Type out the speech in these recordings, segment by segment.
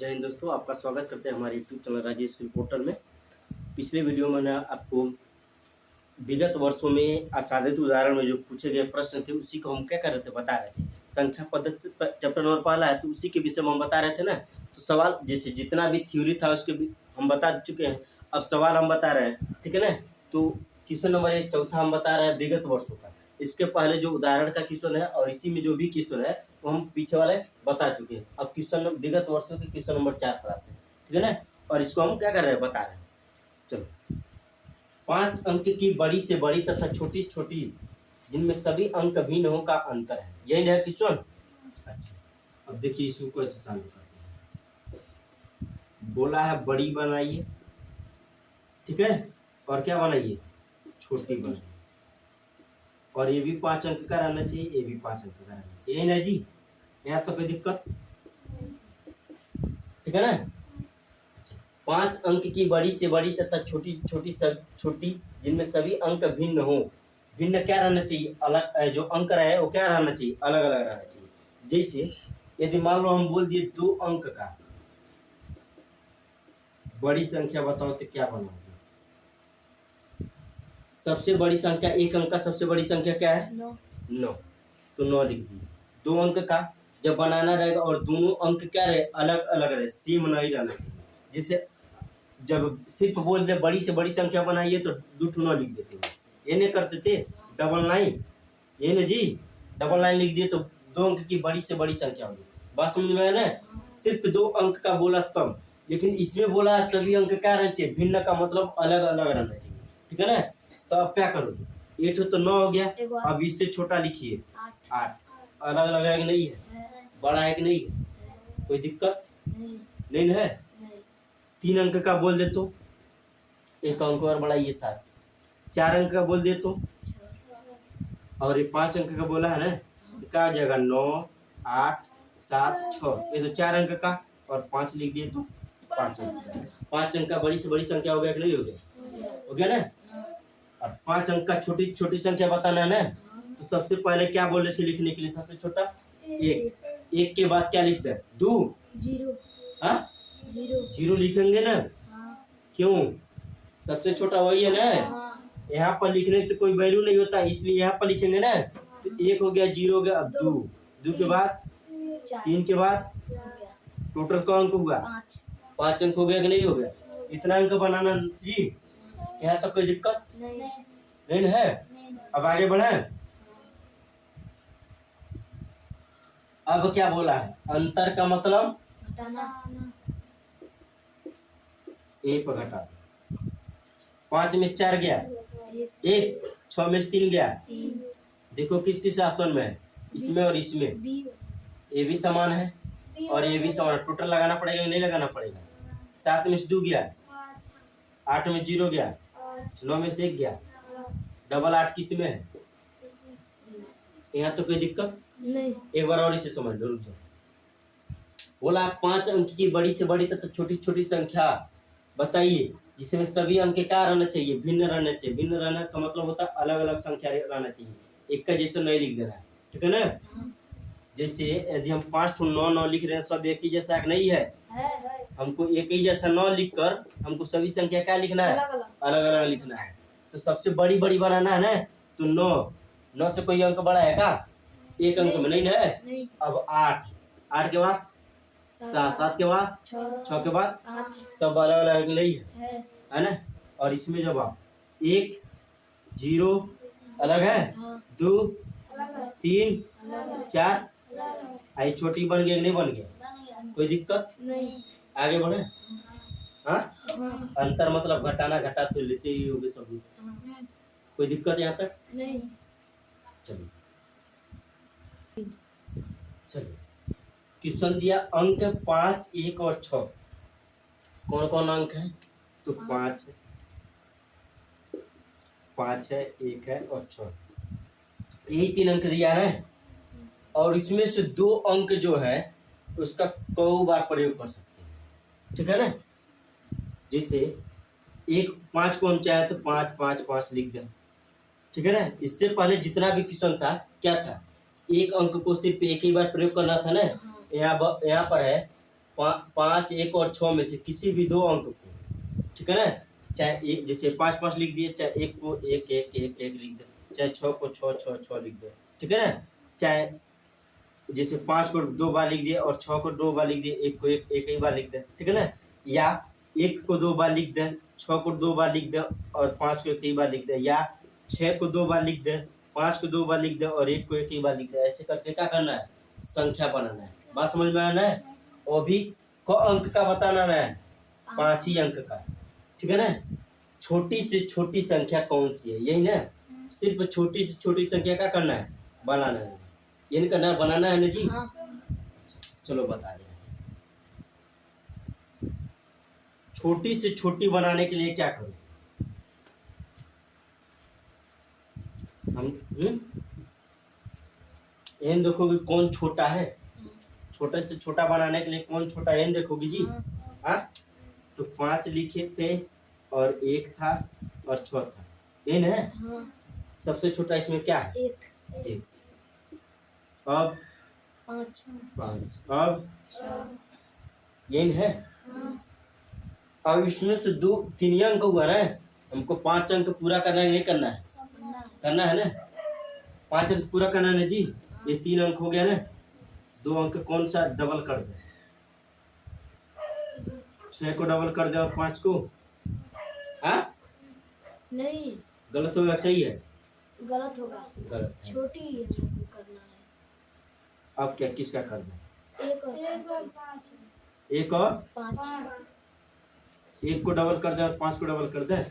जय हिंद दोस्तों, आपका स्वागत करते हैं हमारे YouTube channel Rajesh skill portal में। पिछले वीडियो में मैंने आपको विगत वर्षों में आसादित उदाहरण में जो पूछे गए प्रश्न थे उसी को हम क्या कर रहे थे, बता रहे थे। संख्या पद्धति चैप्टर नंबर पहला है तो उसी के विषय में हम बता रहे थे ना। तो सवाल जैसे जितना भी थ्योरी था उसके भी हम बता चुके हैं। अब सवाल हम बता रहे हैं, ठीक है ना। तो क्वेश्चन नंबर 1 चौथा हम बता रहे हैं विगत वर्षों का। इसके पहले जो उदाहरण का क्वेश्चन है और इसी में जो भी क्वेश्चन है वो हम पीछे वाले बता चुके हैं। अब क्वेश्चन विगत वर्षों के क्वेश्चन नंबर 4 पर आते हैं, ठीक है ना। और इसको हम क्या कर रहे हैं, बता रहे हैं। चलो, 5 अंक की बड़ी से बड़ी तथा छोटी से छोटी जिनमें सभी अंक भिन्नों का अंतर है, यही है क्वेश्चन। अच्छा, अब देखिए इसको कैसे सॉल्व करते हैं। बोला है बड़ी बनाइए, ठीक है, और क्या बनाइए, छोटी बनाइए। और ये भी 5 अंक का रहना चाहिए, ये भी 5 अंक का रहना चाहिए, यही ना जी। यहाँ तो कोई दिक्कत, ठीक है ना। 5 अंक की बड़ी से बड़ी तथा छोटी छोटी जिनमें सभी अंक भिन्न हो। भिन्न क्या रहना चाहिए, अलग। जो अंक रहे वो क्या रहना चाहिए, अलग अलग रहना चाहिए। जैसे यदि मान लो हम बोल दिए 2 अंक का बड़ी संख्या बताओ तो क्या बनाओगे। सबसे बड़ी संख्या, 1 अंक का सबसे बड़ी संख्या क्या है, 9। तो 9 लिख दिए। 2 अंक का जब बनाना रहेगा और दोनों अंक क्या रहे, अलग अलग रहे, सेम नहीं रहना चाहिए। जैसे जब सिर्फ बोल दे बड़ी से बड़ी संख्या बनाइए तो 2 9 लिख देते हैं, ये नहीं करते थे। डबल लाइन, ये ना जी, डबल लाइन लिख दिए तो 2 अंक की बड़ी से बड़ी संख्या होगी। बात समझ में आया ना। सिर्फ 2 अंक का बोला तब, लेकिन इसमें बोला सभी अंक क्या रहना चाहिए, भिन्न का मतलब अलग अलग रहना चाहिए, ठीक है ना। तो अब क्या करोगे, 8 तो 9 हो गया। अब इससे छोटा लिखिए 8। अलग अलग है कि नहीं है, बड़ा है कि नहीं है, कोई दिक्कत नहीं है। 3 अंक का बोल दे तो 1 अंक और बढ़ाइए 7। 4 अंक का बोल दे तो, और ये 5 अंक का बोला है ना, तो क्या हो जाएगा, 9 8 7 6। ये तो 4 अंक का, और 5 लिख दिए तो 5 अंक। 5 अंक का बड़ी से बड़ी संख्या हो गया कि नहीं हो गया, हो गया ना। और 5 अंक का छोटी छोटी संख्या बताना है ना। तो सबसे पहले क्या बोल रहे थे लिखने के लिए, सबसे छोटा 1। 1 के बाद क्या लिखते हैं, 2 0। हाँ, 0 लिखेंगे ना। क्यों, सबसे छोटा वही है ना। यहाँ पर लिखने की तो कोई वैल्यू नहीं होता, इसलिए यहाँ पर लिखेंगे ना। तो 1 हो गया, 0 हो गया, अब 2 के बाद 3 के बाद टोटल का अंक हुआ 5 अंक हो गया कि नहीं हो गया। इतना अंक बनाना जी, यहाँ तक कोई दिक्कत नहीं है। अब आगे बढ़े। अब क्या बोला है, अंतर का मतलब एक पर घटा। 5 में से 4 गया 1, 6 में से 3 गया। देखो किस किस आसन में है, इसमें और इसमें। ये भी समान है और ये भी समान है। टोटल लगाना पड़ेगा, नहीं लगाना पड़ेगा। 7 में से 2 गया, 8 में 0 गया, 9 में से 1 गया। डबल 8 किस में है, यहाँ तो कोई दिक्कत नहीं। एक बार और इसे समझ लो, रुक जाओ। बोला 5 अंक की बड़ी से बड़ी तथा छोटी छोटी संख्या बताइए जिसमें सभी अंक क्या रहना चाहिए, भिन्न रहना चाहिए। भिन्न रहना का मतलब होता है अलग अलग संख्या रहना चाहिए, एक का जैसा नहीं लिख देना है, ठीक है ना। जैसे यदि हम 5 तो 9 9 लिख रहे हैं, सब एक ही जैसा नहीं है। हमको एक ही जैसा 9 लिख कर हमको सभी संख्या क्या लिखना है, अलग अलग लिखना है। तो सबसे बड़ी बड़ी बनाना है ना, तो 9 से कोई अंक बड़ा है क्या, एक अंक में नहीं है। अब 8 के बाद 7 के बाद 6 के बाद सब अलग अलग नहीं है ना। और इसमें जब आप 1 0 अलग है, 2 3 4 आई छोटी बन गया कि नहीं बन गया, कोई दिक्कत नहीं। आगे बढ़े। हाँ, अंतर मतलब घटाना, घटा तो लेते ही होगे सब, कोई दिक्कत यहाँ तक नहीं। चलिए क्वेश्चन दिया अंक 5 1 और 6। कौन कौन अंक है, तो 5 है, 1 है और 6, यही 3 अंक दिया है। और इसमें से 2 अंक जो है उसका कई बार प्रयोग कर सकते हैं, ठीक है ना। जैसे 5 को हम चाहे तो 5 5 5 लिख दें, ठीक है ना। इससे पहले जितना भी क्वेश्चन था क्या था, 1 अंक को सिर्फ एक ही बार प्रयोग करना था ना। यहाँ पर है पाँच, एक और 6 में से किसी भी दो अंक को, ठीक है ना, चाहे एक जैसे 5 5 लिख दिए, चाहे एक को एक एक एक एक लिख दे, चाहे 6 को 6 6 6 लिख दे, ठीक है ना, चाहे जैसे 5 को 2 बार लिख दिए और 6 को 2 बार लिख दिए, एक को एक एक ही बार लिख दे, ठीक है ना, या एक को 2 बार लिख दे, 6 को 2 बार लिख दे और 5 को एक ही बार लिख दे, या 6 को 2 बार लिख दे, 5 को 2 बार लिख दे और एक को एक ही बार लिख दे। ऐसे करके क्या करना है, संख्या बनाना है। बात समझ में आना है। और भी को अंक का बताना है, 5 ही अंक का, ठीक है ना। छोटी से छोटी संख्या कौन सी है, यही ना, सिर्फ छोटी से छोटी संख्या का करना है, बनाना है, ये नहीं करना है, बनाना है ना जी। चलो बता रहे हैं। छोटी से छोटी बनाने के लिए क्या करो हम, एन देखोगे कौन छोटा है, छोटे से छोटा बनाने के लिए कौन छोटा, एन देखोगे जी। हाँ, तो 5 लिखे थे और 1 था और 6 था, एन है। सबसे छोटा इसमें क्या है, एक। अब 5, अब एन है। अब इसमें से 2 3 अंक हुआ ना, हमको 5 अंक पूरा करना है, नहीं करना है, करना है ना, 5 अंक पूरा करना है ना जी। ये 3 अंक हो गया ना, 2 अंक कौन सा डबल कर दे, 6 को डबल कर दे और 5 को, हाँ नहीं, गलत होगा, सही है, गलत होगा, गलत है। छोटी है जो करना है। अब क्या किसका कर दे, एक और 5, एक को डबल कर दे और 5 को डबल कर दे,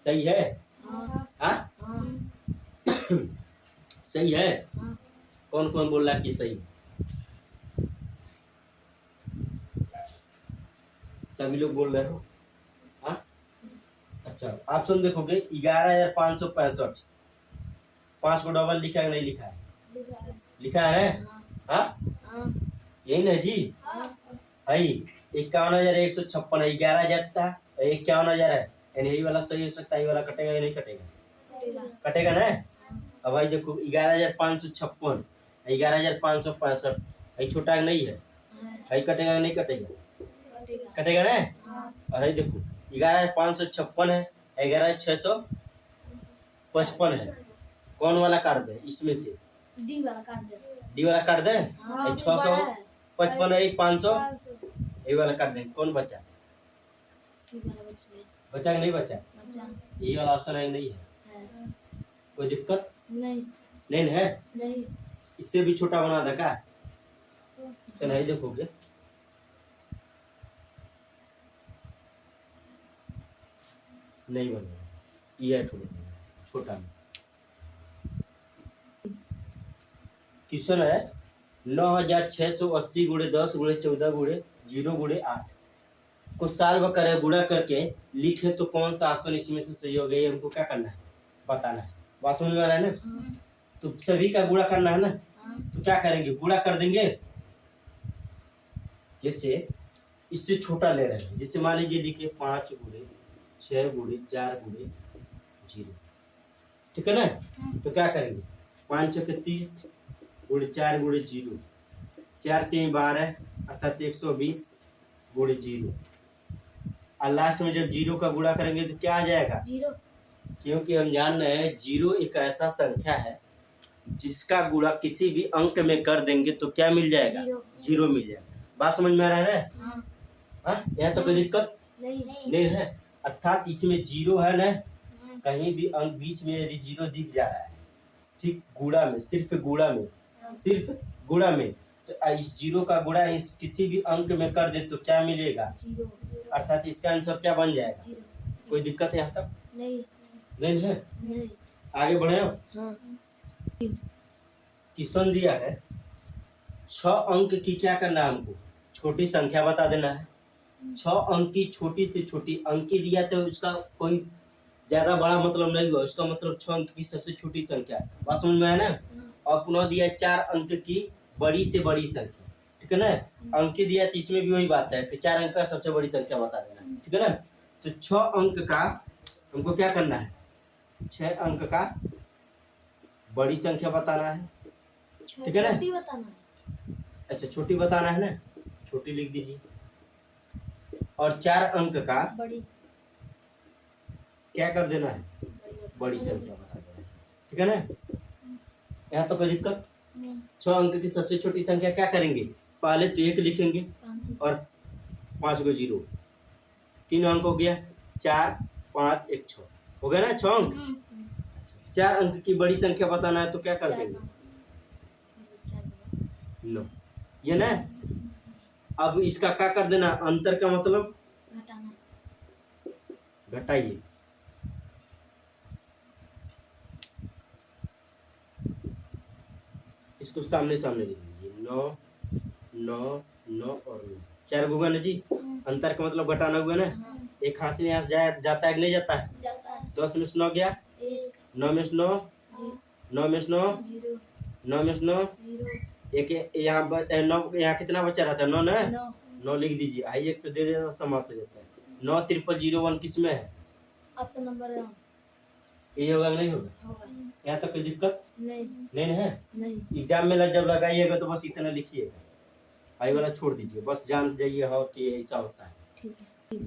सही है। हाँ सही है। कौन कौन बोल रहा है कि सही, सभी लोग बोल रहे हो। हाँ, अच्छा ऑप्शन देखोगे 11,565, 5 को डबल लिखा है नहीं लिखा है, लिखा है ना, हाँ यही ना जी, है 51,156 है, 11,000 था, 51,000 है, यानी यही वाला सही हो सकता है, ये वाला कटेगा या नहीं कटेगा, कटेगा ना। अब भाई देखो 11,556, 11,565, है छोटा नहीं है, कटेगा या नहीं कटेगा, कटेगा ना। और ये देखो 11,556 है, 11,655 है, कौन वाला काट दे इसमें से, डी वाला काट दे, डी वाला काट दे, 655 है, 500 ये वाला काट दे, कौन बचा, सी वाला बच गया, बचा कि नहीं बचा, ये वाला ऑप्शन है नहीं है, कोई दिक्कत नहीं है, नहीं, इससे भी छोटा बना दे का, तो नहीं देखोगे, नहीं बनेगा, ये है छोटा। क्वेश्चन है 9,680 × 10 × 14 × 0 × 8 को सॉल्व करे, गुणा करके लिखे तो कौन सा ऑप्शन इसमें से सही हो गया, ये हमको क्या करना है, बताना है। बात समझ में आ रहा है ना। तो सभी का गुणा करना है ना, तो क्या करेंगे, गुणा कर देंगे, जैसे इससे छोटा ले रहे हैं, जैसे मान लीजिए लिखिए 5 × 6 × 4 × 0, ठीक है ना। तो क्या करेंगे, 5 × 30 × 4 × 0, 4 3 12 अर्थात 120 × 0, और लास्ट में जब 0 का गुणा करेंगे तो क्या आ जाएगा, 0, क्योंकि हम जान रहे हैं 0 एक ऐसा संख्या है जिसका गुणा किसी भी अंक में कर देंगे तो क्या मिल जाएगा, 0 मिल जाएगा। बात समझ में आ रहा है ना। हाँ, यहाँ तो कोई दिक्कत नहीं है, अर्थात इसमें 0 है ना, कहीं भी अंक बीच में यदि 0 दिख जा रहा है, ठीक, गुणा में, सिर्फ गुणा में, तो इस 0 का गुणा इस किसी भी अंक में कर दे तो क्या मिलेगा, 0, अर्थात इसका आंसर क्या बन जाएगा, 0। कोई दिक्कत है यहाँ तक, नहीं है, आगे बढ़े। क्वेश्चन दिया है 6 अंक की क्या करना है, हमको छोटी संख्या बता देना है, 6 अंक की छोटी से छोटी, अंकी दिया तो उसका कोई ज्यादा बड़ा मतलब नहीं हुआ, उसका मतलब 6 अंक की सबसे छोटी संख्या, बात समझ में आया ना। और पुनः दिया 4 अंक की बड़ी से बड़ी संख्या, ठीक है ना, अंकी दिया तो इसमें भी वही बात है कि 4 अंक का सबसे बड़ी संख्या बता देना, ठीक है ना। तो 6 अंक का हमको क्या करना है, 6 अंक का बड़ी संख्या बताना है, ठीक है ना, छोटी बताना है, अच्छा छोटी बताना है ना, छोटी लिख दीजिए। और 4 अंक का बड़ी क्या कर देना है, बड़ी संख्या बता देना है। ठीक है ना, यहाँ तो कोई दिक्कत। नहीं 6 अंक की सबसे छोटी संख्या क्या करेंगे, पहले तो 1 लिखेंगे 5 और 5 को 0, 3 अंक हो गया, 4 5 1 6 हो गया ना 6 अंक। 4 अंक की बड़ी संख्या बताना है तो क्या कर देंगे, 9, ये ना। अब इसका क्या कर देना, अंतर का मतलब घटाना घटाइए। इसको सामने सामने लिख लीजिए, 9 9 9 और 9, 4 हुआ ना जी। अंतर का मतलब घटाना हुआ ना। एक हाथ से यहाँ से जाता है कि नहीं जाता है, जाता है 10 में से 9 गया, 1 9 में से 9, 9 में से 9, 0 9 में से 9, 0 एक यहाँ 9, यहाँ कितना बचा रहता है, 9 ना, 9 9 लिख दीजिए। आइए एक तो दे देना, समाप्त हो जाता है। 9 3 0 1 किस में है, ऑप्शन नंबर ये होगा कि नहीं होगा, होगा यहाँ तक कोई दिक्कत नहीं नहीं ना है। नहीं एग्जाम में जब लगाइएगा तो बस इतना लिखिएगा, आई वाला छोड़ दीजिए, बस जान जाइए हो कि ऐसा होता है। ठीक है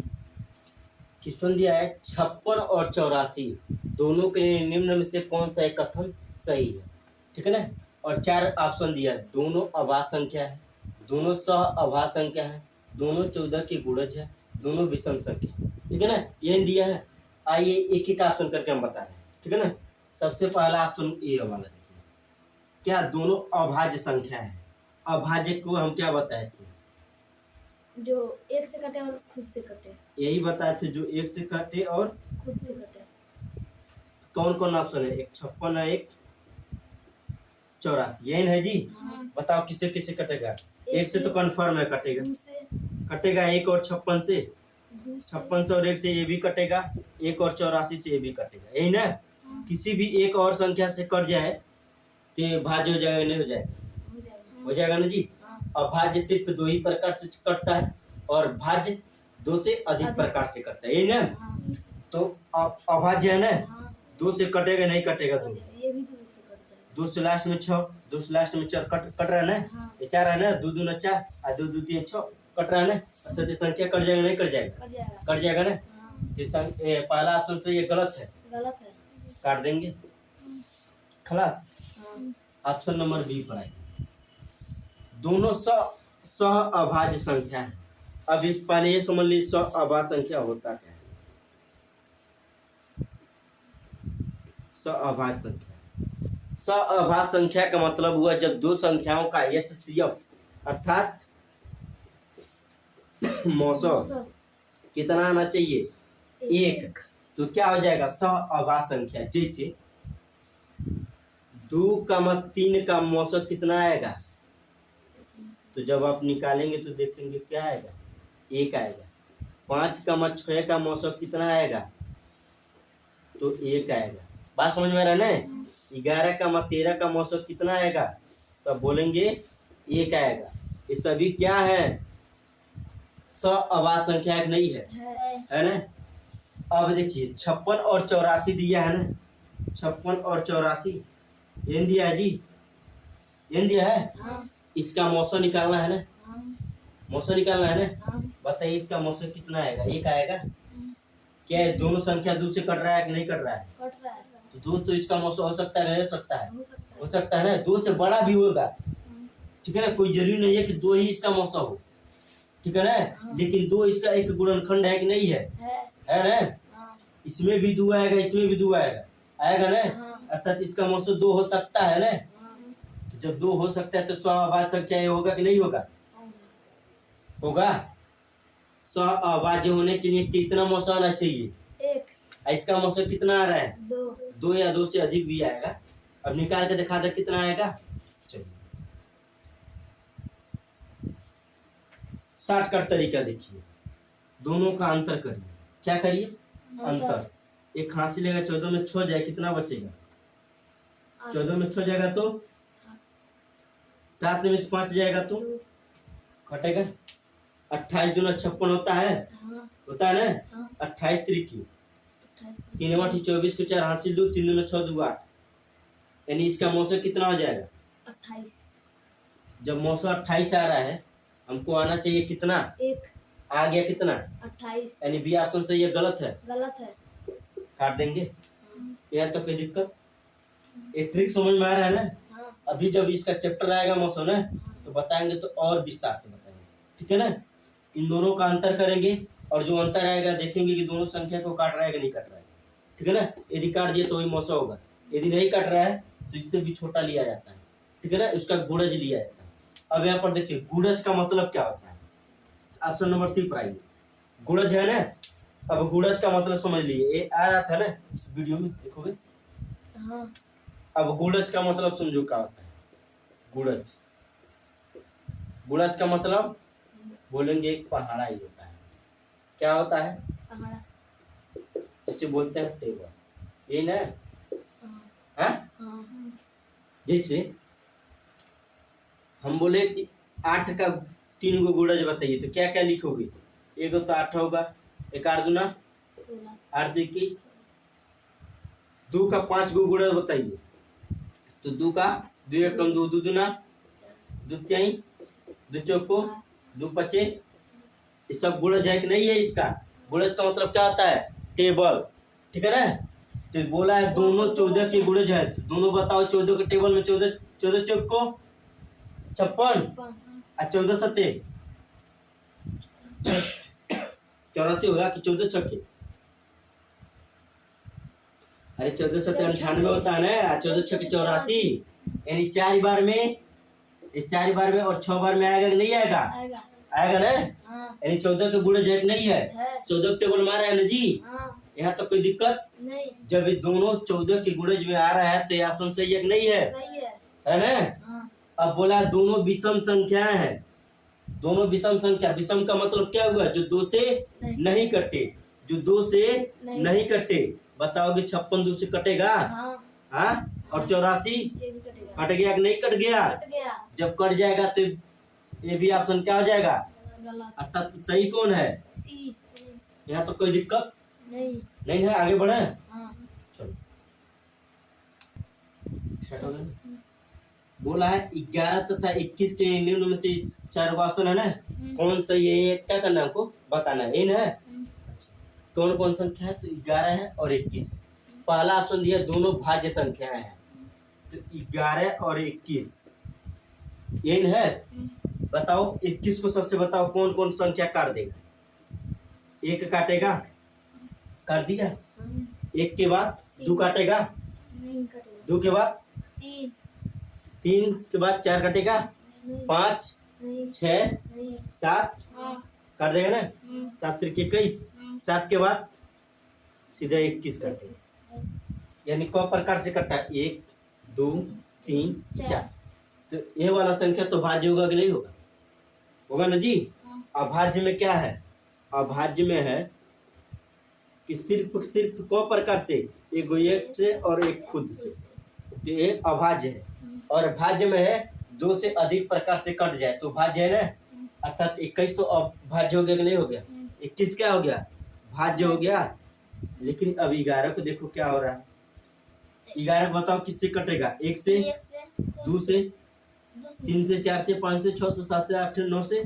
क्वेश्चन दिया है 56 और 84 दोनों के निम्न में से कौन सा एक कथन सही है। ठीक है ना, और 4 ऑप्शन दिया है, दोनों अभाज्य संख्या है, दोनों सह अभाज्य संख्या है, दोनों 14 के गुणज है, दोनों विषम संख्या है। ठीक है ना, यही दिया है। आइए एक एक ऑप्शन करके हम बता रहे हैं। ठीक है ना, सबसे पहला ऑप्शन ए वाला देखिए, क्या दोनों अभाज्य संख्या है। अभाज्य को हम क्या बताए थे, जो एक से कटे और खुद से कटे यही बताए थे, जो एक से कटे और खुद से कटे कौन कौन ऑप्शन है, एक 56 है, एक 84, यही है जी। हाँ बताओ किससे किससे कटेगा, एक से तो कंफर्म है कटेगा, दो से कटेगा एक और 56 से, दो से 56 से और एक से ये भी कटेगा, एक और 84 से ये भी कटेगा, यही ना। हाँ, किसी भी एक और संख्या से कट जाए तो ये भाज्य हो जाएगा, नहीं हो जाएगा, हो जाएगा हो जाएगा ना जी। हाँ अभाज्य सिर्फ 2 ही प्रकार से कटता है और भाज्य 2 से अधिक प्रकार से कटता है, यही ना। हाँ तो अभाज्य है ना, हाँ 2 से कटेगा नहीं कटेगा, तो ये भी दो से कट जाएगा 2 से लास्ट में 6, 2 से लास्ट में 4 कट रहा है ना, हाँ ये 4 है ना, 2 2 4 और 2 2 3 6 कट रहा है ना, अर्थात ये संख्या कट जाएगा नहीं कट जाएगा, कट जाएगा कट जाएगा ना। हाँ तो पहला ऑप्शन से ये गलत है, गलत है काट देंगे, खलास। हाँ ऑप्शन नंबर बी पर आएगा, दोनों सह अभाज्य संख्या है। अब इस पहले ये समझ लीजिए सह अभाज्य संख्या होता क्या है। सह अभाज्य संख्या, सह अभाज्य संख्या का मतलब हुआ जब दो संख्याओं का HCF अर्थात मौसम कितना आना चाहिए, 1, तो क्या हो जाएगा सह अभाज्य संख्या। जैसे 2, 3 का मौसम कितना आएगा, तो जब आप निकालेंगे तो देखेंगे क्या आएगा, 1 आएगा। 5, 6 का मौसम कितना आएगा, तो 1 आएगा। बात समझ में आ रहा है ना। 11, 13 का मौसम कितना आएगा, तो आप बोलेंगे 1 आएगा। ये सभी क्या है, सह अभाज्य संख्या एक नहीं है ना। अब देखिए 56 और 84 दिया है ना, 56 और 84 ये दिया है जी, ये दिया है। हाँ इसका मौसम निकालना है ना, हाँ मौसम निकालना है ना। हाँ बताइए इसका मौसम कितना आएगा, 1 आएगा। क्या है, दोनों संख्या 2 से कट रहा है कि नहीं कट रहा है, कट रहा है तो 2 तो इसका मौसम हो सकता है, नहीं हो सकता है, हो सकता हो सकता है ना। 2 से बड़ा भी होगा, ठीक है ना, कोई जरूरी नहीं है कि 2 ही इसका मौसम हो, ठीक है ना। लेकिन 2 इसका एक गुणनखंड है कि नहीं है है ना। हाँ इसमें भी 2 आएगा, इसमें भी 2 आएगा, आएगा ना। हाँ अर्थात इसका मौसम 2 हो सकता है ना। हाँ तो जब 2 हो सकता है तो सह अभाज्य संख्या ये होगा कि नहीं होगा, होगा। सह अभाज्य होने के लिए कितना मौसम आना चाहिए, 1 इसका मौसम कितना आ रहा है, 2 2 या 2 से अधिक भी आएगा। अब निकाल के दिखा दे कितना आएगा। चलिए शॉर्टकट तरीका देखिए, दोनों का अंतर करिए। क्या करिए, अंतर। एक हासिल लेगा 14 में 6 जाए कितना बचेगा, 14 में 6 जाएगा तो 7 में 5 जाएगा तो कटेगा। 28 दूना 56 होता है, हाँ होता है ना। हाँ 28 3 28 3 8 24 को 4 हासिल 2 3 दूना 6 2 8, यानी इसका मौसम कितना हो जाएगा। 28 जब मौसम 28 आ रहा है हमको आना चाहिए कितना, 1 आ गया कितना, 28 यानी बी ऑप्शन से ये गलत है, गलत है। काट देंगे। हाँ, यार तो कोई दिक्कत, एक ट्रिक समझ में आ रहा है ना। हाँ, अभी जब इसका चैप्टर आएगा मौसम है तो बताएंगे, तो और विस्तार से बताएंगे, ठीक है ना। इन दोनों का अंतर करेंगे और जो अंतर आएगा देखेंगे कि दोनों संख्या को काट रहा है कि नहीं काट रहा है, ठीक है ना। यदि काट दिए तो वही मौसम होगा, यदि नहीं काट रहा है तो इससे भी छोटा लिया जाता है, ठीक है ना, उसका गुणज लिया जाता है। अब यहाँ पर देखिए गुणज का मतलब क्या होता है, ऑप्शन नंबर सी पर आइए, गुणज है ना। अब गुणज का मतलब समझ लीजिए, ये आ रहा था ना इस वीडियो में, देखोगे। हाँ, अब गुणज का मतलब समझो क्या होता है। गुणज, गुणज का मतलब बोलेंगे एक पहाड़ा ही होता है। क्या होता है, पहाड़ा। जिसे बोलते हैं टेबल, ये ना। हाँ, हाँ, हाँ, जैसे हम बोले कि 8 का 3 गो गुणज बताइए, तो क्या क्या लिखोगे। एक तो 8 होगा, एक 8 दूना 16 8 की 2 का 5 गो गुणज बताइए, तो 2 का 2 एक कम 2 2 दूना 2 त्याई 2 चौको 2 पचे, ये सब गुणज है कि नहीं है। इसका गुणज का मतलब क्या होता है, टेबल, ठीक है ना। तो बोला है दोनों 14 के गुणज है, तो दोनों बताओ 14 के टेबल में 14 14 चौक को 56 और 14 सत्ते 84 होगा कि 14 छक्के, अरे 14 सत्ते 98 होता है ना, 14 छक्के 84, यानी 4 बार में, ये 4 बार में और 6 बार में आएगा कि नहीं आएगा, आएगा। आएगा ना। हाँ, यानी 14 के गुणज है कि नहीं है, है। 14 टेबल मारा है ना जी। हाँ, यहाँ तो कोई दिक्कत, नहीं, जब ये दोनों 14 के गुणज में आ रहा है तो ये ऑप्शन सही है कि नहीं है, सही है ना। हाँ, अब बोला दोनों विषम संख्याएं हैं, दोनों विषम संख्या, विषम का मतलब क्या हुआ, जो 2 से नहीं कटे, जो 2 से नहीं कटे। बताओगे 56 2 से कटेगा, हाँ, हाँ, और 84 ये भी कटेगा। कट गया कि नहीं कट गया। कट गया। जब कट जाएगा तो ये भी ऑप्शन क्या हो जाएगा, गलत। अर्थात सही कौन है, सी। यहाँ तो कोई दिक्कत नहीं। नहीं है, आगे बढ़े। हाँ, चलो स्टार्ट हो गया। बोला है 11 तथा 21 के निम्न में से इस 4 ऑप्शन है ना, कौन सा ये क्या करना है, हमको बताना है, ये ना। कौन कौन संख्या है, तो 11 है और 21 है। पहला ऑप्शन दिया दोनों भाज्य संख्याएं हैं, तो 11 और 21 ये है। बताओ 21 को सबसे बताओ कौन कौन संख्या काट देगा, एक काटेगा, काट दिया, एक के बाद 2 काटेगा, नहीं कटेगा। 2 के बाद 3 3 के बाद 4 कटेगा, 5 नहीं, 6 नहीं, 7 हाँ, काट देगा ना, 7 3 21, 7 के बाद सीधा 21 काटेगा। यानी क प्रकार से कटा, 1 2 3 4। तो ये वाला संख्या तो भाज्य होगा कि नहीं होगा, होगा ना जी। अभाज्य में क्या है, अभाज्य में है कि सिर्फ क प्रकार से, एक एक से और एक खुद से, तो ये अभाज्य है। और भाज्य में है 2 से अधिक प्रकार से कट जाए तो भाज्य है ना, अर्थात 21 तो अभाज्य हो गया कि नहीं हो गया, 21 क्या हो गया, भाज्य हो गया। लेकिन अब 11 को देखो क्या हो रहा है, 11 बताओ किससे कटेगा, 1 से 2 से 3 से 4 से 5 से 6 से 7 से 8 से 9 से,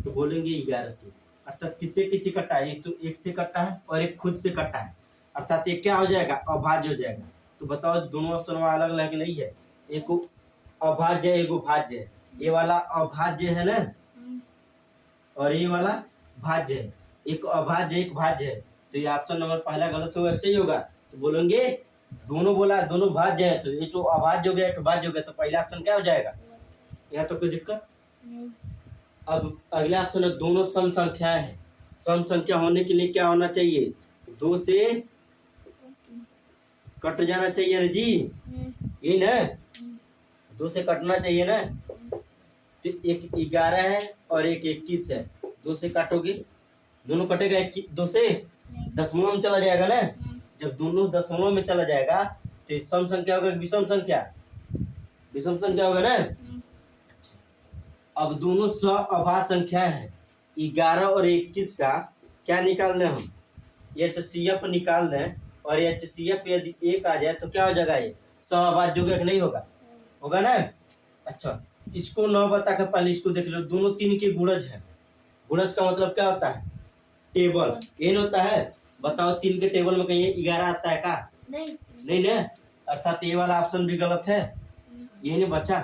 तो बोलेंगे 11 से। अर्थात किससे किससे कटा है, एक तो 1 से कटा है और एक खुद से कटा है, अर्थात ये क्या हो जाएगा, अभाज्य हो जाएगा। तो बताओ दोनों ऑप्शन में अलग अलग नहीं है, एक अभाज्य है एक भाज्य है, ये वाला अभाज्य है ना और ये वाला भाज्य है, एक अभाज्य एक भाज्य है, तो ये ऑप्शन नंबर पहला गलत होगा, सही होगा। तो बोलेंगे दोनों बोला दोनों भाज्य है, तो ये तो अभाज्य हो गया एक भाज्य हो गया, तो पहला ऑप्शन क्या हो जाएगा, यहाँ तो कोई दिक्कत। अब अगला ऑप्शन है दोनों सम संख्याएं हैं, सम संख्या होने के लिए क्या होना चाहिए, 2 से कट जाना चाहिए ना जी, ये ना 2 से कटना चाहिए ना। तो एक 11 है और एक 21 है, 2 से काटोगे दोनों कटेगा, 2 से दशमलव में चला जाएगा ना। जब दोनों दशमलव में चला जाएगा तो सम संख्या होगा विषम संख्या, विषम संख्या होगा ना। अब दोनों सअभाज्य संख्या है, 11 और 21 का क्या निकाल दें हम, HCF निकाल दें, और HCF यदि 1 आ जाए तो क्या हो जाएगा, ये सअभाज्य होगा कि नहीं होगा, होगा ना। अच्छा इसको 9 बता कर पहले इसको देख लो, दोनों 3 की गुणज है। गुणज का मतलब क्या होता है? टेबल। एन होता है। बताओ 3 के टेबल में कहीं 11 आता है का? नहीं। नहीं ना, अर्थात ये वाला ऑप्शन भी गलत है। ये नहीं बचा,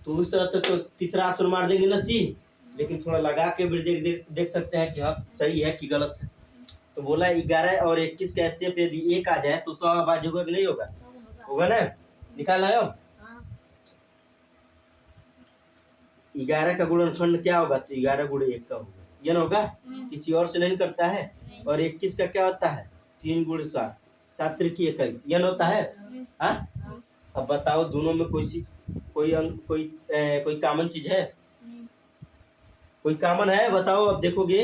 तो उस तरह तो तीसरा ऑप्शन मार देंगे ना सी। लेकिन थोड़ा लगा के भी देख सकते हैं कि हाँ सही है कि गलत है। तो बोला 11 और 21 का एचसीएफ यदि 1 आ जाए तो 100 आवाज होगा कि नहीं होगा? होगा ना। निकाल आए हो? 11 का गुणनखंड क्या होगा? तो 11 गुणे 1 का होगा, ये ना होगा। किसी और से नहीं करता है। और 21 का क्या होता है? 3 गुणे 7, 7 त्रिकी 21, ये ना होता है। हाँ, अब बताओ दोनों में कोई चीज, कोई अंक, कोई कॉमन चीज है? कोई कॉमन है? बताओ। अब देखोगे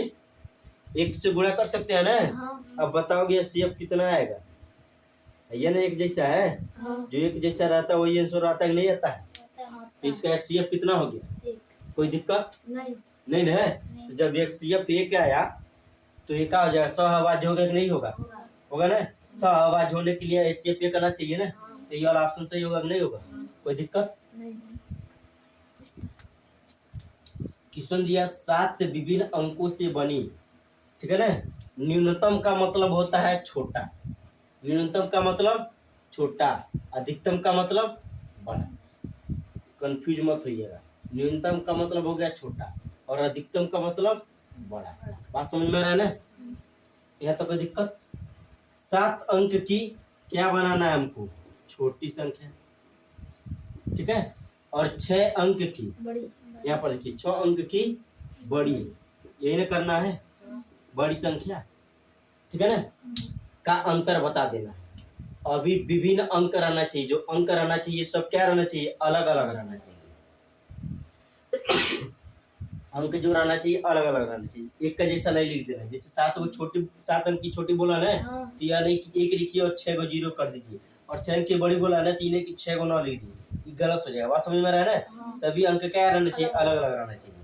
1 से गुणा कर सकते हैं ना। अब बताओगे एचसीएफ कितना आएगा? ये ना एक जैसा है। जो एक जैसा रहता है वही आंसर आता है कि नहीं आता है? तो इसका एचसीएफ कितना हो गया? कोई दिक्कत नहीं है। तो जब एचसीएफ 1 आया तो ये क्या हो जाएगा? 100 आवाज होगा कि नहीं होगा? होगा ना। 100 आवाज होने के लिए एचसीएफ 1 आना चाहिए ना। तो ये वाला ऑप्शन सही होगा कि नहीं होगा? कोई दिक्कत? क्वेश्चन दिया 7 विभिन्न अंकों से बनी, ठीक है ना। न्यूनतम का मतलब होता है छोटा, न्यूनतम का मतलब छोटा, अधिकतम का मतलब बड़ा। कंफ्यूज मत होइएगा। न्यूनतम का मतलब हो गया छोटा और अधिकतम का मतलब बड़ा। बात समझ में आ रहा है ना? यह तो कोई दिक्कत? 7 अंक की क्या बनाना है हमको? छोटी संख्या, ठीक है। और 6 अंक की, यहाँ पर देखिए 6 अंक की बड़ी, यही ना करना है, बड़ी संख्या, ठीक है ना। का अंतर बता देना है। अभी विभिन्न अंक रहना चाहिए, जो अंक रहना चाहिए सब क्या रहना चाहिए? अलग अलग रहना चाहिए। अंक जो रहना चाहिए अलग अलग रहना चाहिए, एक का जैसा नहीं लिख देना। जैसे 7 अंक की छोटी बोला ना, तो यह नहीं कि 1 लिखिए और 6 को 0 कर दीजिए, और 6 अंक की बड़ी बोला ना, 3 की 6 को 9 लिख दीजिए, ये गलत हो जाएगा। बात समझ में आ रहा है ना? सभी अंक क्या रहना चाहिए? अलग अलग रहना चाहिए।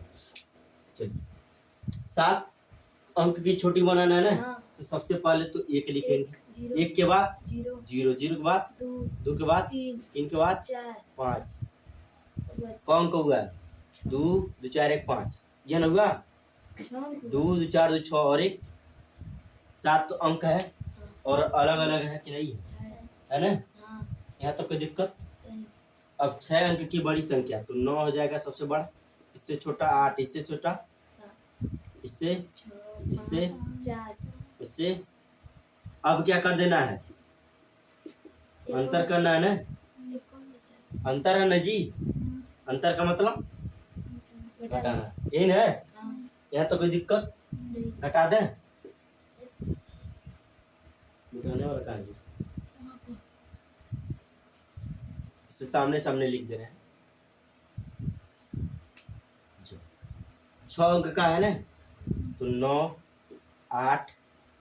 चलिए 7 अंक की छोटी बनाना है ना, तो सबसे पहले तो 1 लिखेंगे, 1 के बाद 0, 0 के बाद 2 के बाद 3 के बाद 5, कौन का हुआ? 2 2 4 1 5, यह ना हुआ। 2 2 4 2 6 और 1, 7 तो अंक है और अलग अलग है कि नहीं है ना। यहाँ तो कोई दिक्कत? अब 6 अंक की बड़ी संख्या तो 9 हो जाएगा सबसे बड़ा, इससे छोटा 8, इससे छोटा, इससे इससे। अब क्या कर देना है? अंतर करना है ना। अंतर है ना जी। अंतर का मतलब घटाना, इन है। यहाँ तो कोई दिक्कत? घटा दें? घटाने वाला कहाँ है? इससे सामने सामने लिख दे रहे हैं। 6 अंक का है ना, तो 9 8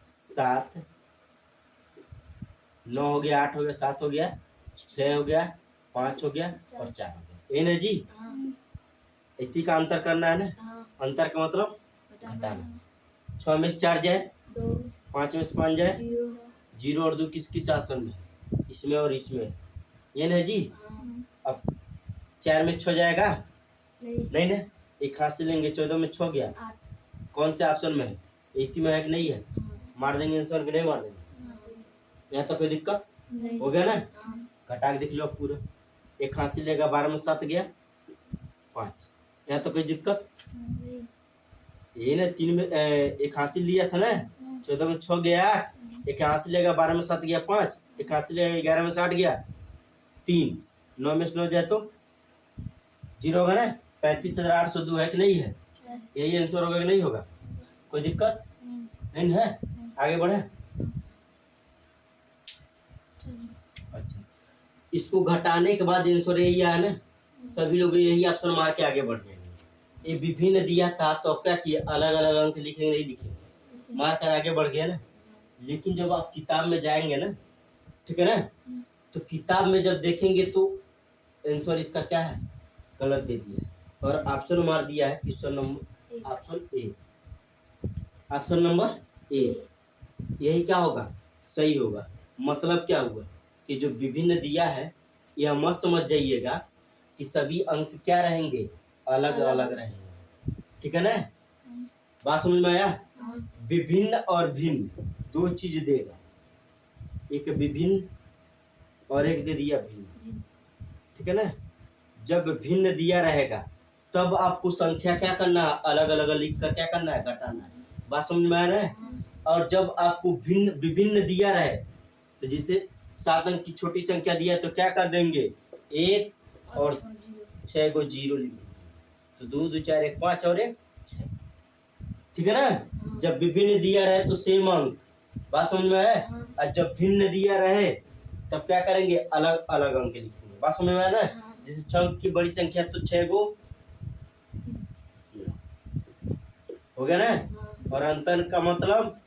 7, 9 हो गया, 8 हो गया, 7 हो गया, 6 हो गया, 5 हो गया और 4 हो गया, ये ना जी। इसी का अंतर करना है ना। अंतर का मतलब घटाना। 6 में से 4 जाए, 5 में से 5 जाए, 0 और 2 किस किस आसन में? इसमें और इसमें, ये ना जी। अब 4 में 6 जाएगा नहीं ना, एक हाथ से लेंगे, 14 में 6 गया, कौन से ऑप्शन में है? इसी में है कि नहीं है? मार देंगे आंसर कि नहीं मार देंगे? यहाँ तो कोई दिक्कत हो गया ना। घटा के देख लो पूरा, एक हाथ से लेगा, 12 में 7 गया 5, यहाँ तो कोई दिक्कत? ये ना 3 में एक हाथ से लिया था ना, 14 में 6 गया 8, एक हाथ से लेगा, 12 में 7 गया 5, एक हाथ से लेगा, 11 में 60 गया 3, 9 में से 9 जाए तो 0 होगा ना। 35,802 है कि नहीं है? यही आंसर होगा कि नहीं होगा? कोई दिक्कत नहीं है? आगे बढ़े। अच्छा, इसको घटाने के बाद आंसर यही आया ना, सभी लोग यही ऑप्शन मार के आगे बढ़ जाएंगे। ये विभिन्न दिया था तो क्या किया? अलग अलग अंक लिखेंगे नहीं लिखेंगे, मार कर आगे बढ़ गया ना। लेकिन जब आप किताब में जाएंगे ना, ठीक है ना, तो किताब में जब देखेंगे तो आंसर इसका क्या है? गलत दे दिया और ऑप्शन मार दिया है question number option A, option number A. यही क्या होगा? सही होगा। मतलब क्या हुआ कि जो विभिन्न दिया है, यह मत समझ जाइएगा कि सभी अंक क्या रहेंगे, अलग अलग रहेंगे। ठीक है ना, बात समझ में आया। हाँ। विभिन्न और भिन्न दो चीज देगा, एक विभिन्न और एक दे दिया भिन्न। ठीक है ना, जब भिन्न दिया रहेगा तब आपको संख्या क्या करना है, अलग अलग लिख कर क्या करना है, घटाना है। बात समझ में आ रहा है। और जब आपको भिन्न विभिन्न दिया रहे तो जैसे 7 अंक की छोटी संख्या दिया है तो क्या कर देंगे, 1 और 6 को 0 लिख दीजिए, तो 2 2 4 1 5 और 1 6। ठीक है ना, जब विभिन्न दिया रहे तो सेम अंक। बात समझ में है। और जब भिन्न दिया रहे तब क्या करेंगे, अलग अलग अंक लिखेंगे। बात समझ में है ना। जैसे 6 अंक की बड़ी संख्या तो 6 को हो गया ना, और अंतर का मतलब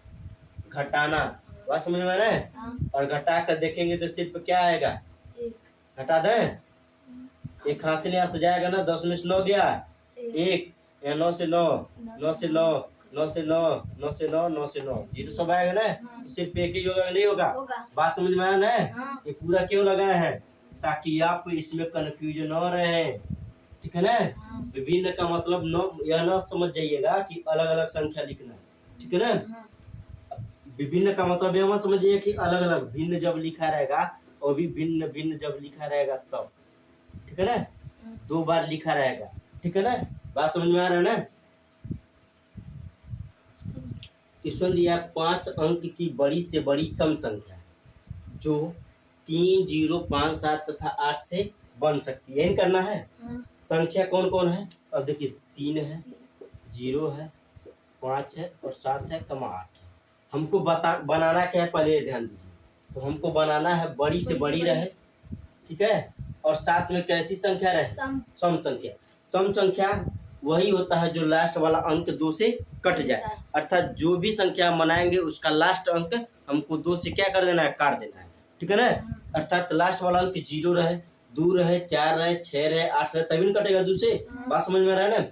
घटाना। बात समझ में आ रहा है। और घटा कर देखेंगे तो सिर्फ क्या आएगा, घटा दें, एक हाथ से यहाँ से जाएगा ना, 10 में से 9 गया, 1 या 9 से 9, 9 से 9, 9 से 9, 9 से 9, 9 से 9, 0 सब आएगा ना, तो सिर्फ एक ही होगा, नहीं होगा। बात समझ में आया ना। ये पूरा क्यों लगाया है, ताकि आप इसमें कंफ्यूजन न रहे। ठीक है ना, विभिन्न का मतलब यह न समझ जाइएगा कि अलग अलग संख्या लिखना है। ठीक है ना, विभिन्न का मतलब यह मत समझिए कि अलग अलग, भिन्न जब लिखा रहेगा और भी भिन्न भिन्न जब लिखा रहेगा तब। ठीक है ना, 2 बार लिखा रहेगा। ठीक है ना, बात समझ में आ रहा है ना। क्वेश्चन दिया 5 अंक की बड़ी से बड़ी सम संख्या जो 3 0 5 7 तथा 8 से बन सकती है, यही करना है। संख्या कौन कौन है, अब देखिए 3 है, 0 है, 5 है और 7 है, 8 है। हमको बनाना क्या है, पहले ध्यान दीजिए। तो हमको बनाना है बड़ी से बड़ी रहे, ठीक है, और साथ में कैसी संख्या रहे, सम संख्या। सम संख्या वही होता है जो लास्ट वाला अंक 2 से कट जाए, अर्थात जो भी संख्या बनाएंगे उसका लास्ट अंक हमको 2 से क्या कर देना है, काट देना है। ठीक है ना, अर्थात लास्ट वाला अंक 0 रहे, 2 रहे, 4 रहे, 6 रहे, 8 रहे, तभी न कटेगा 2 से। बात समझ में आ रहा है ना।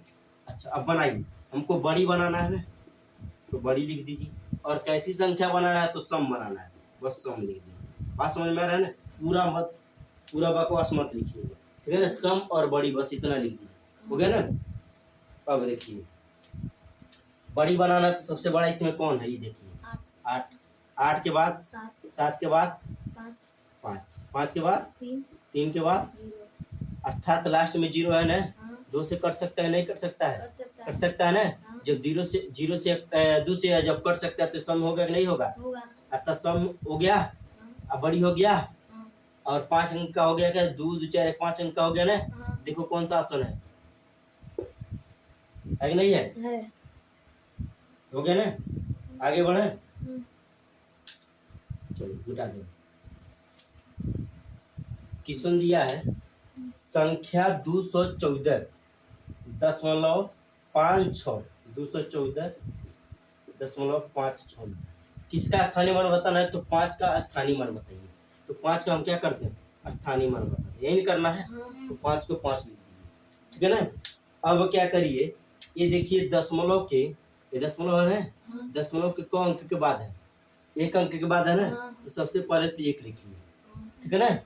अच्छा, अब बनाइए, हमको बड़ी बनाना है ना, तो बड़ी लिख दीजिए, और कैसी संख्या बनाना है, तो सम बनाना है, बस सम लिख दीजिए। बात समझ में आ रहा है ना, पूरा बकवास मत लिखिएगा। ठीक है ना, सम और बड़ी बस इतना लिख दीजिए, हो गया ना। अब देखिए बड़ी बनाना, तो सबसे बड़ा इसमें कौन है, ये देखिए 8, 8 के बाद 7 के बाद 5, 5 के बाद 3 के बाद, अर्थात लास्ट में 0 है ना, 2 से कट सकता है, नहीं कट सकता है, कट सकता है ना। जब 0 से 2 से जब कट सकता है तो सम होगा कि नहीं होगा, अर्थात सम हो गया। अब बड़ी हो गया, और 5 अंक का हो गया क्या, 2 2 4 1 5 अंक का हो गया ना। देखो कौन सा ऑप्शन है कि नहीं है, हो गया ना। आगे बढ़े, चलो मिटा दो। क्वेश्चन दिया है संख्या 214 दशमलव 56, 214 दशमलव 56 किसका स्थानीय मान बताना है, तो 5 का स्थानीय मान बताइए। तो 5 का हम क्या करते हैं, स्थानीय मान बताते हैं, यही करना है। तो 5 को 5 लिख दीजिए। ठीक है ना, अब क्या करिए, ये देखिए दशमलव के, ये दशमलव है, दशमलव के कौ अंक के बाद है, 1 अंक के बाद है ना, तो सबसे पहले तो 1 लिखिए। ठीक है ना,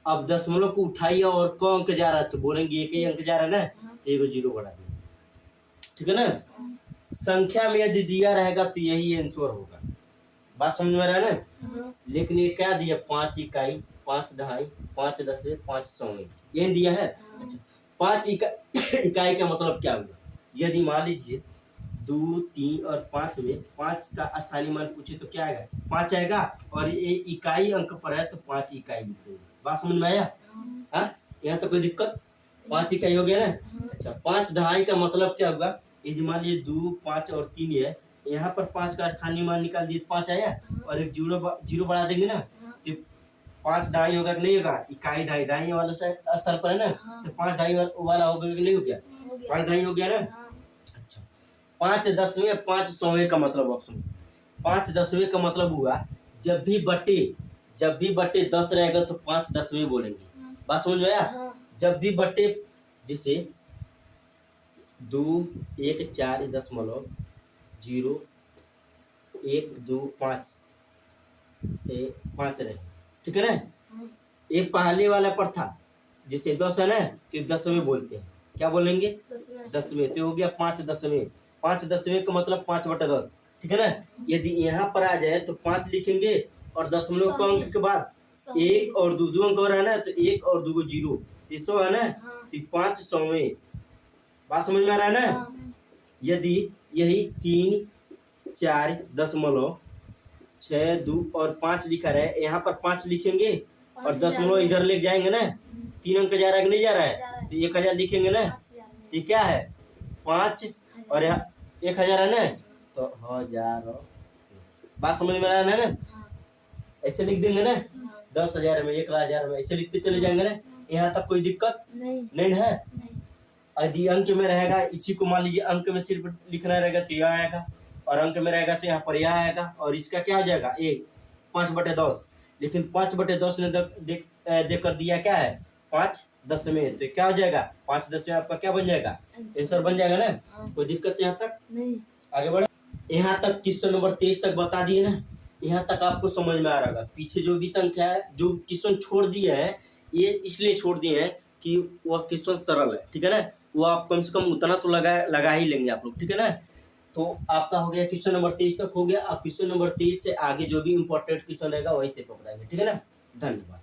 अब दशमलव को उठाइए और क अंक जा रहा है तो बोलेंगे 1 ही अंक जा रहा है ना, तो 1 0 बढ़ा दीजिए। ठीक है ना, संख्या में यदि दिया रहेगा तो यही आंसर होगा। बात समझ में रहा है ना। लेकिन ये क्या दिया, 5 इकाई, 5 दहाई, 5 दसवें, 5 सौवें, ये दिया है। अच्छा, 5 इकाई का मतलब क्या हुआ, यदि मान लीजिए 2 3 और 5 में 5 का स्थानीय मान पूछे तो क्या आएगा, 5 आएगा, और ये इकाई अंक पर है तो 5 इकाई लिख देंगे। बात समझ में आया। हाँ, यहाँ तो कोई दिक्कत, 5 इकाई हो गया ना। अच्छा, 5 दहाई का मतलब क्या होगा, यदि मान लीजिए 2 5 और 3 है, यहाँ पर 5 का स्थानीय मान निकाल दिए, 5 आया, और एक 0 बढ़ा देंगे ना, तो 5 दहाई होगा कि नहीं होगा, इकाई दहाई, दहाई वाला स्थान पर है ना, तो 5 दहाई वाला होगा कि नहीं हो गया, 5 दहाई हो गया ना। अच्छा, 5 दसवें 5 सौवें का मतलब ऑप्शन, 5 दसवें का मतलब हुआ जब भी बट्टे 10 रहेगा तो 5 दसवें बोलेंगे। बात समझ में आया। जब भी बट्टे, जैसे 2 1 4 दशमलव 0 1 2 5 5 रहे। ठीक है ना, ये पहले वाला पर था, जैसे 10 है ना, तो 10वें बोलते हैं, क्या बोलेंगे? 10वें। 10वें। तो हो गया 5/10वें। 5/10वें का मतलब 5/10, ठीक है ना। यदि यहाँ पर आ जाए तो 5 लिखेंगे और दशमलव का अंक के बाद 1 और 2 अंक हो रहा है ना, तो 1 और 2 को 0, 100 है ना, हाँ। तो 500वें। बात समझ में आ रहा है ना। हाँ। यदि यही 3,4.6 2 और 5 लिखा रहे, यहाँ पर 5 लिखेंगे और दशमलव इधर ले जाएंगे ना, 3 अंक जा रहा है कि नहीं जा रहा है, तो 1000 लिखेंगे ना, तो क्या है 5 और यहाँ 1000 है ना, तो 1000। बात समझ में आ रहा है ना। ऐसे लिख देंगे ना, 10,000 में, 1,000 में, ऐसे लिखते चले जाएंगे ना। यहाँ तक कोई दिक्कत नहीं है। यदि अंक में रहेगा, इसी को मान लीजिए अंक में सिर्फ लिखना रहेगा तो यह आएगा, और अंक में रहेगा तो यहाँ पर यह आएगा, और इसका क्या हो जाएगा 1 5/10। लेकिन 5/10 ने देकर दिया क्या है 5/10वें, तो क्या हो जाएगा 5/10वें आपका क्या बन जाएगा, आंसर बन जाएगा ना। कोई दिक्कत यहाँ तक नहीं। आगे बढ़े। यहाँ तक क्वेश्चन नंबर 23 तक बता दिए ना, यहाँ तक आपको समझ में आ रहा होगा। पीछे जो भी संख्या है, जो क्वेश्चन छोड़ दिए हैं, ये इसलिए छोड़ दिए हैं कि वह क्वेश्चन सरल है, ठीक है ना। वो आप कम से कम उतना तो लगा ही लेंगे आप लोग, ठीक है ना। तो आपका हो गया क्वेश्चन नंबर 23 तक हो गया। अब क्वेश्चन नंबर 23 से आगे जो भी इंपॉर्टेंट क्वेश्चन रहेगा वही से बताएंगे, ठीक है ना। धन्यवाद।